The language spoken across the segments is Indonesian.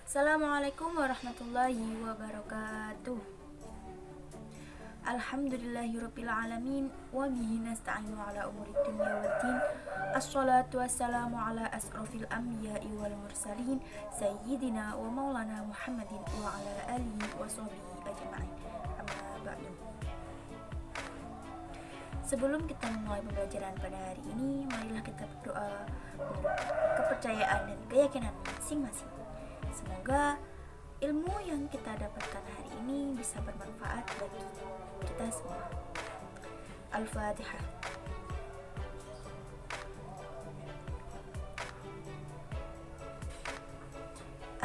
Assalamualaikum warahmatullahi wabarakatuh. Alhamdulillahirabbil alamin wa bihi nasta'inu ala umuri dunya waddin. Assalatu wassalamu ala asrofil anbiya'i wal mursalin sayyidina wa maulana Muhammadin wa ala alihi wa sahbihi ajma'in. Amma ba'du. Sebelum kita memulai pembelajaran pada hari ini, marilah kita berdoa menurut kepercayaan dan keyakinan masing-masing. Semoga ilmu yang kita dapatkan hari ini bisa bermanfaat bagi kita semua. Al-Fatihah.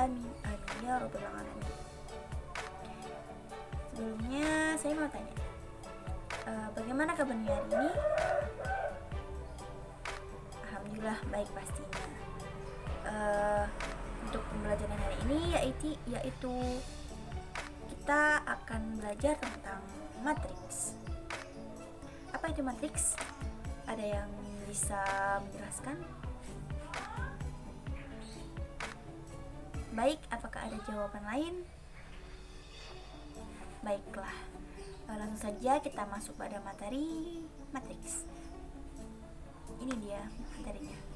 Amin amin ya rabbal alamin. Sebelumnya saya mau tanya, bagaimana kabarnya hari ini? Alhamdulillah baik pastinya. Untuk pembelajaran hari ini yaitu kita akan belajar tentang matriks. Apa itu matriks? Ada yang bisa menjelaskan? Baik, apakah ada jawaban lain? Baiklah, langsung saja kita masuk pada materi matriks. Ini dia materinya.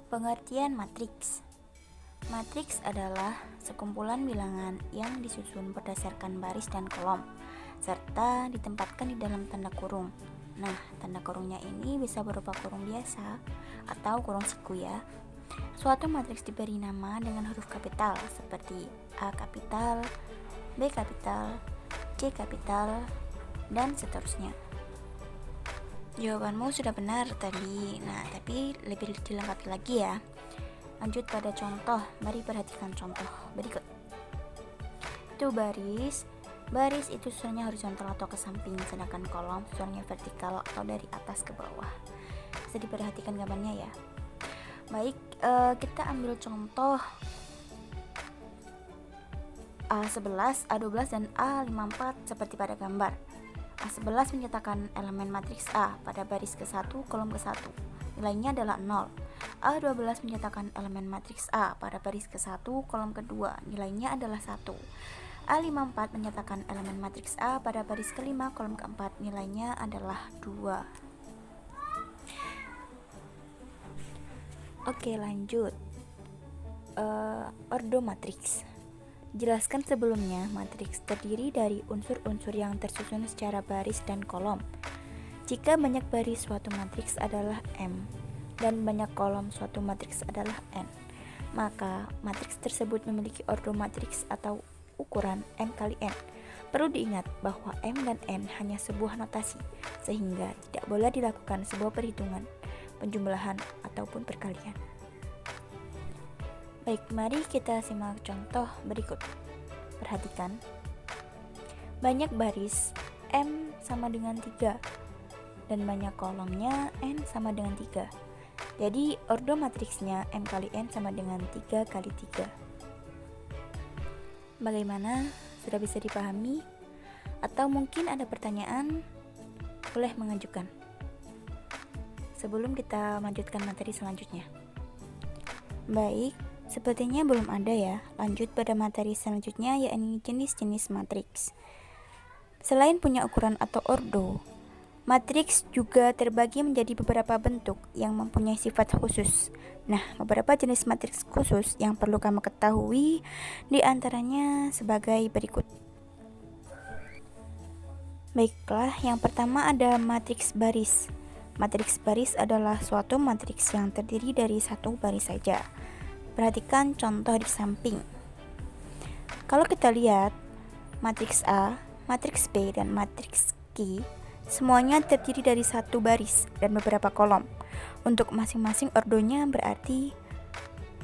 Pengertian matriks. Matriks adalah sekumpulan bilangan yang disusun berdasarkan baris dan kolom, serta ditempatkan di dalam tanda kurung. Nah, tanda kurungnya ini bisa berupa kurung biasa atau kurung siku ya. Suatu matriks diberi nama dengan huruf kapital seperti A kapital, B kapital, C kapital, dan seterusnya. Jawabanmu sudah benar tadi. Nah, tapi lebih dilengkapi lagi ya. Lanjut pada contoh. Mari perhatikan contoh berikut. Itu baris. Baris itu susunannya horizontal atau ke samping, sedangkan kolom susunannya vertikal atau dari atas ke bawah. Bisa diperhatikan gambarnya ya. Baik, kita ambil contoh A11, A12, dan A54 seperti pada gambar. A11 menyatakan elemen matriks A pada baris ke-1, kolom ke-1. Nilainya adalah 0. A12 menyatakan elemen matriks A pada baris ke-1, kolom ke-2. Nilainya adalah 1. A54 menyatakan elemen matriks A pada baris ke-5, kolom ke-4. Nilainya adalah 2. Oke, lanjut. Ordo matriks. Jelaskan sebelumnya, matriks terdiri dari unsur-unsur yang tersusun secara baris dan kolom. Jika banyak baris suatu matriks adalah M dan banyak kolom suatu matriks adalah N, maka matriks tersebut memiliki ordo matriks atau ukuran M kali N. Perlu diingat bahwa M dan N hanya sebuah notasi, sehingga tidak boleh dilakukan sebuah perhitungan, penjumlahan, ataupun perkalian. Baik, mari kita simak contoh berikut. Perhatikan. Banyak baris M sama dengan 3 dan banyak kolomnya N sama dengan 3. Jadi ordo matriksnya M kali N sama dengan 3 kali 3. Bagaimana? Sudah bisa dipahami? Atau mungkin ada pertanyaan? Boleh mengajukan. Sebelum kita melanjutkan materi selanjutnya. Baik, sepertinya belum ada ya. Lanjut pada materi selanjutnya, yakni jenis-jenis matriks. Selain punya ukuran atau ordo, matriks juga terbagi menjadi beberapa bentuk yang mempunyai sifat khusus. Nah, beberapa jenis matriks khusus yang perlu kamu ketahui diantaranya sebagai berikut. Baiklah, yang pertama ada matriks baris. Matriks baris adalah suatu matriks yang terdiri dari satu baris saja. Perhatikan contoh di samping. Kalau kita lihat, matriks A, matriks B, dan matriks Q semuanya terdiri dari satu baris dan beberapa kolom. Untuk masing-masing ordonya berarti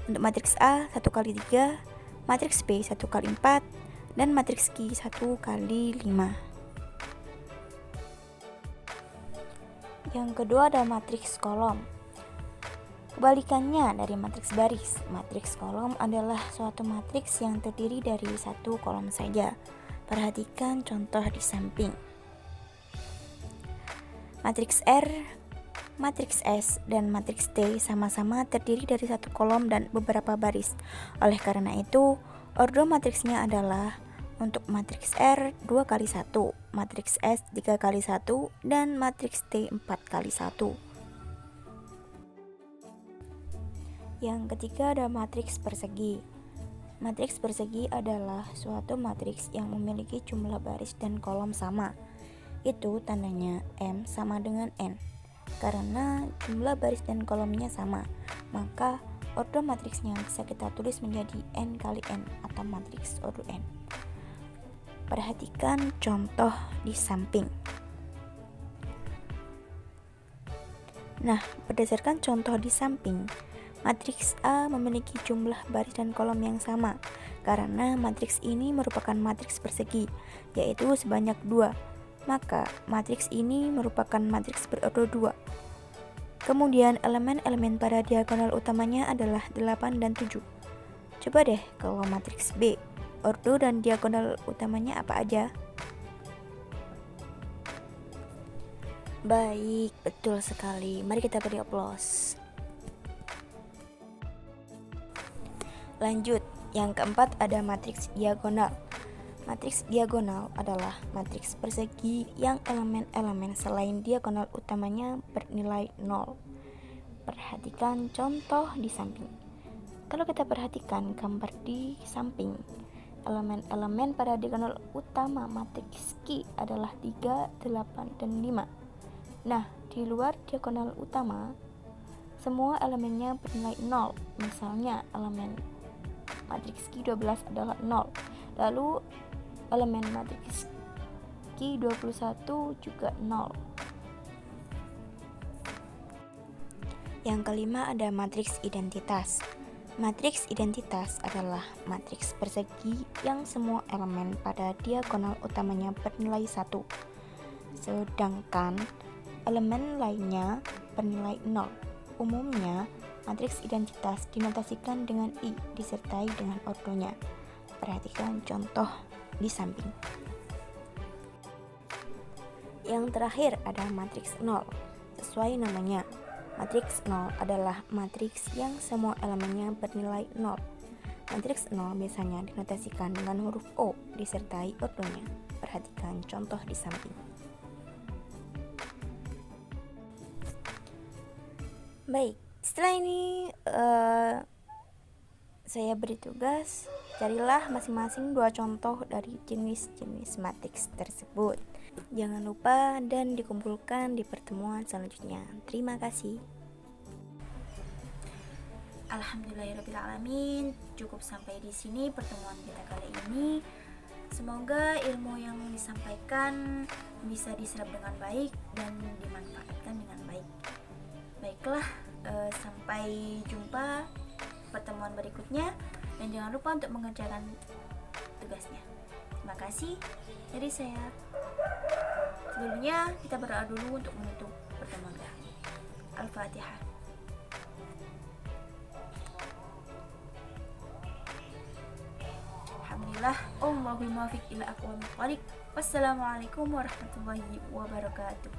untuk matriks A 1 kali 3, matriks B 1 kali 4, dan matriks Q 1 kali 5. Yang kedua ada matriks kolom. Kebalikannya dari matriks baris, matriks kolom adalah suatu matriks yang terdiri dari satu kolom saja. Perhatikan contoh di samping. Matriks R Matriks S dan matriks T sama-sama terdiri dari satu kolom dan beberapa baris. Oleh karena itu, ordo matriksnya adalah untuk matriks R 2 kali 1, matriks S 3 kali 1, dan matriks T 4 kali 1. Yang ketiga ada matriks persegi. Matriks persegi adalah suatu matriks yang memiliki jumlah baris dan kolom sama. Itu tandanya M sama dengan N. Karena jumlah baris dan kolomnya sama, maka ordo matriksnya bisa kita tulis menjadi N kali N atau matriks ordo N. Perhatikan contoh di samping. Nah, berdasarkan contoh di samping, matriks A memiliki jumlah baris dan kolom yang sama karena matriks ini merupakan matriks persegi, yaitu sebanyak 2. Maka matriks ini merupakan matriks berordo 2. Kemudian elemen-elemen pada diagonal utamanya adalah 8 dan 7. Coba deh kalau matriks B, ordo dan diagonal utamanya apa aja? Baik, betul sekali. Mari kita beri aplaus. Lanjut, yang keempat ada matriks diagonal. Matriks diagonal adalah matriks persegi yang elemen-elemen selain diagonal utamanya bernilai 0. Perhatikan contoh di samping. Kalau kita perhatikan gambar di samping, elemen-elemen pada diagonal utama matriks Q adalah 3, 8, dan 5. Nah, di luar diagonal utama, semua elemennya bernilai 0. Misalnya, elemen matriks Q12 adalah 0. Lalu elemen matriks Q21 juga 0. Yang kelima ada matriks identitas. Matriks identitas adalah matriks persegi yang semua elemen pada diagonal utamanya bernilai 1, sedangkan elemen lainnya bernilai 0. Umumnya, matriks identitas dinotasikan dengan I disertai dengan ordonya. Perhatikan contoh di samping. Yang terakhir ada matriks 0. Sesuai namanya, matriks 0 adalah matriks yang semua elemennya bernilai 0. Matriks 0 biasanya dinotasikan dengan huruf O disertai ordonya. Perhatikan contoh di samping. Baik, setelah ini saya beri tugas, carilah masing-masing 2 contoh dari jenis-jenis matriks tersebut. Jangan lupa dan dikumpulkan di pertemuan selanjutnya. Terima kasih. Alhamdulillahirrabbilalamin. Cukup sampai di sini pertemuan kita kali ini. Semoga ilmu yang disampaikan bisa diserap dengan baik dan dimanfaatkan dengan baik. Baiklah, sampai jumpa pertemuan berikutnya, dan jangan lupa untuk mengerjakan tugasnya. Terima kasih dari saya. Sebelumnya kita berdoa dulu untuk menutup pertemuan kita. Al-Fatihah. Alhamdulillah, Allahumma muwaffiq ila aqwamit thoriq. Wassalamualaikum warahmatullahi wabarakatuh.